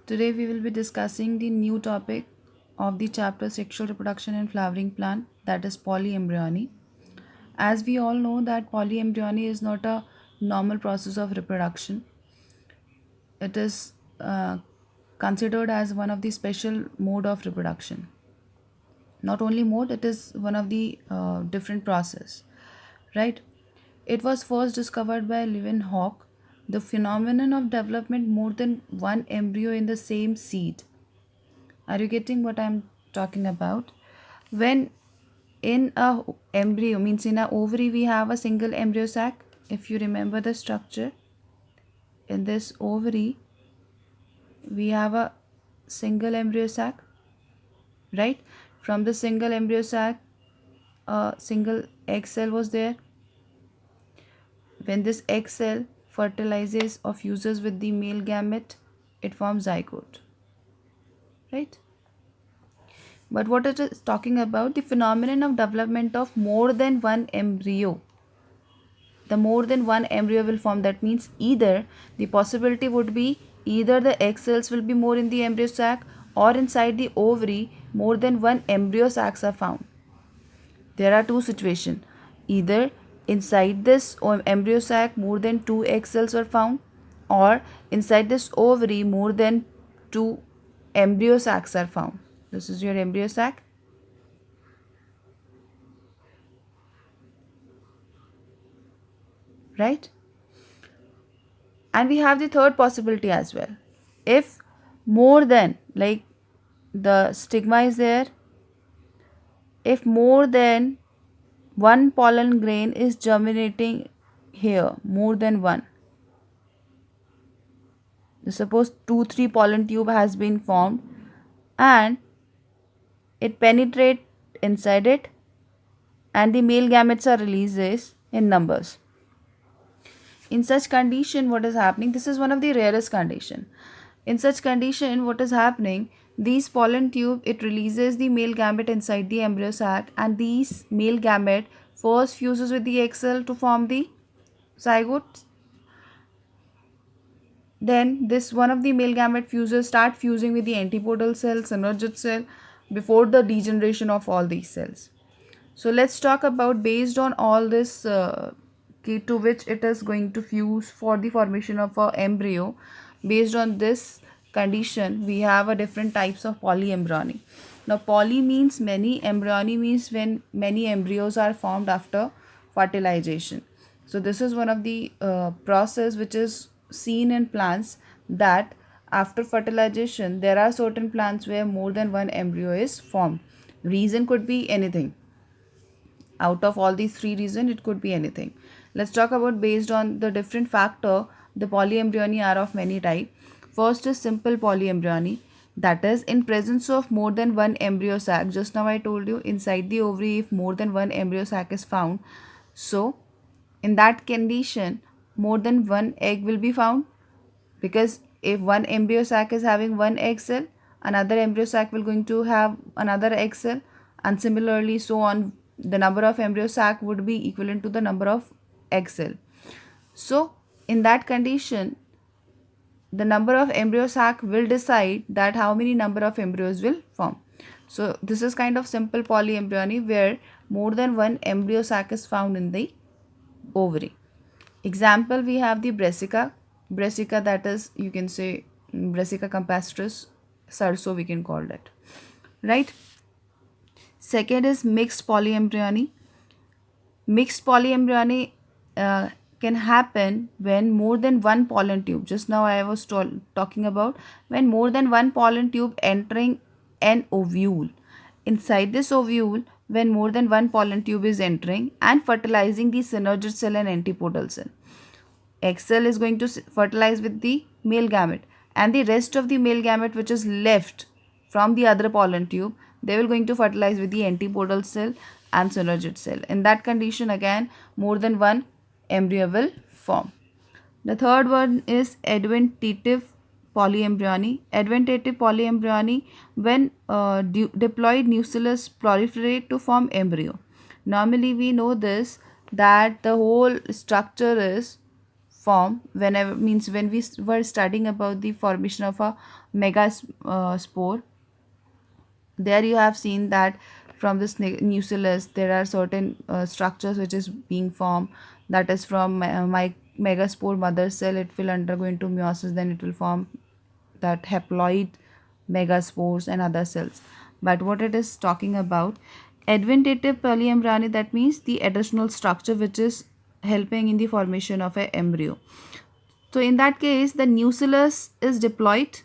Today we will be discussing the new topic of the chapter Sexual Reproduction in Flowering Plant, that is polyembryony. As we all know that polyembryony is not a normal process of reproduction. It is considered as one of the special mode of reproduction. Not only mode, it is one of the different process, right? It was first discovered by Leeuwenhoek, the phenomenon of development more than one embryo in the same seed. Are you getting what I'm talking about? When in a embryo, means in a ovary, we have a single embryo sac. If you remember the structure, in this ovary we have a single embryo sac, right? From the single embryo sac, a single egg cell was there. When this egg cell fertilizes or fuses with the male gamete, it forms zygote, right? But what it is talking about, the phenomenon of development of more than one embryo. The more than one embryo will form, that means either the possibility would be either the egg cells will be more in the embryo sac, or inside the ovary more than one embryo sacs are found. There are two situations. Either inside this embryo sac more than two egg cells were found, or inside this ovary more than two embryo sacs are found. This is your embryo sac, right? And we have the third possibility as well. If more than, like, the stigma is there, if more than one pollen grain is germinating here, more than one, suppose 2 3 pollen tube has been formed and it penetrate inside it, and the male gametes are released in numbers. In such condition, what is happening, this is one of the rarest condition. In such condition, what is happening, these pollen tube, it releases the male gamete inside the embryo sac, and these male gamete first fuses with the egg cell to form the zygote. Then this one of the male gamete fuses start fusing with the antipodal cell, synergid cell, before the degeneration of all these cells. So let's talk about, based on all this key to which it is going to fuse for the formation of a embryo. Based on this condition, we have a different types of polyembryony. Now poly means many, embryony means when many embryos are formed after fertilization. So this is one of the process which is seen in plants, that after fertilization there are certain plants where more than one embryo is formed. Reason could be anything. Out of all these three reasons, it could be anything. Let's talk about, based on the different factor, the polyembryony are of many type. First is simple polyembryony, that is in presence of more than one embryo sac. Just now I told you, inside the ovary if more than one embryo sac is found, so in that condition more than one egg will be found, because if one embryo sac is having one egg cell, another embryo sac will going to have another egg cell, and similarly so on, the number of embryo sac would be equivalent to the number of egg cell. So in that condition, the number of embryo sac will decide that how many number of embryos will form. So this is kind of simple polyembryony where more than one embryo sac is found in the ovary. Example, we have the brassica, that is, you can say, Brassica campestris, sarso we can call that, right? Second is mixed polyembryony. Mixed polyembryony can happen when more than one pollen tube, just now I was talking about, when more than one pollen tube entering an ovule. Inside this ovule, when more than one pollen tube is entering and fertilizing the synergid cell and antipodal cell. Egg cell is going to fertilize with the male gamete, and the rest of the male gamete which is left from the other pollen tube, they will going to fertilize with the antipodal cell and synergid cell. In that condition, again more than one embryo will form. The third one is adventative polyembryony. Adventative polyembryony, when diploid nucellus proliferate to form embryo. Normally we know this, that the whole structure is form whenever, means when we were studying about the formation of a spore. There you have seen that from this nucleus there are certain structures which is being formed, that is from my megaspore mother cell, it will undergo into meiosis, then it will form that haploid megaspores and other cells. But what it is talking about, adventative polyembryony, that means the additional structure which is helping in the formation of an embryo. So in that case the nucleus is diploid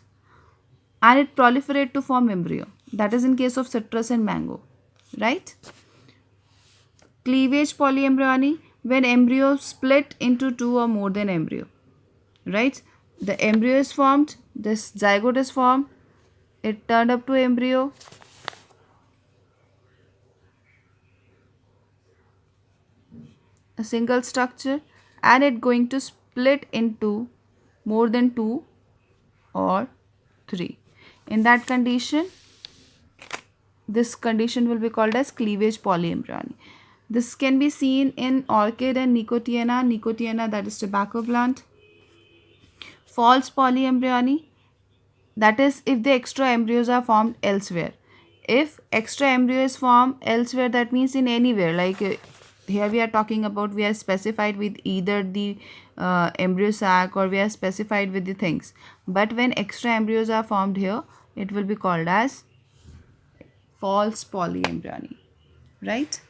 and it proliferate to form embryo. That is in case of citrus and mango, right? Cleavage polyembryony, when embryo split into two or more than embryo, right? The embryo is formed, this zygote is formed, it turned up to embryo, a single structure, and it going to split into more than two or three. In that condition, this condition will be called as cleavage polyembryony. This can be seen in orchid and nicotiana. Nicotiana, that is tobacco plant. False polyembryony, that is if the extra embryos are formed elsewhere. If extra embryo is formed elsewhere, that means in anywhere, like here we are talking about, we are specified with either the embryo sac or we are specified with the things. But when extra embryos are formed here, it will be called as false polyembryony, right?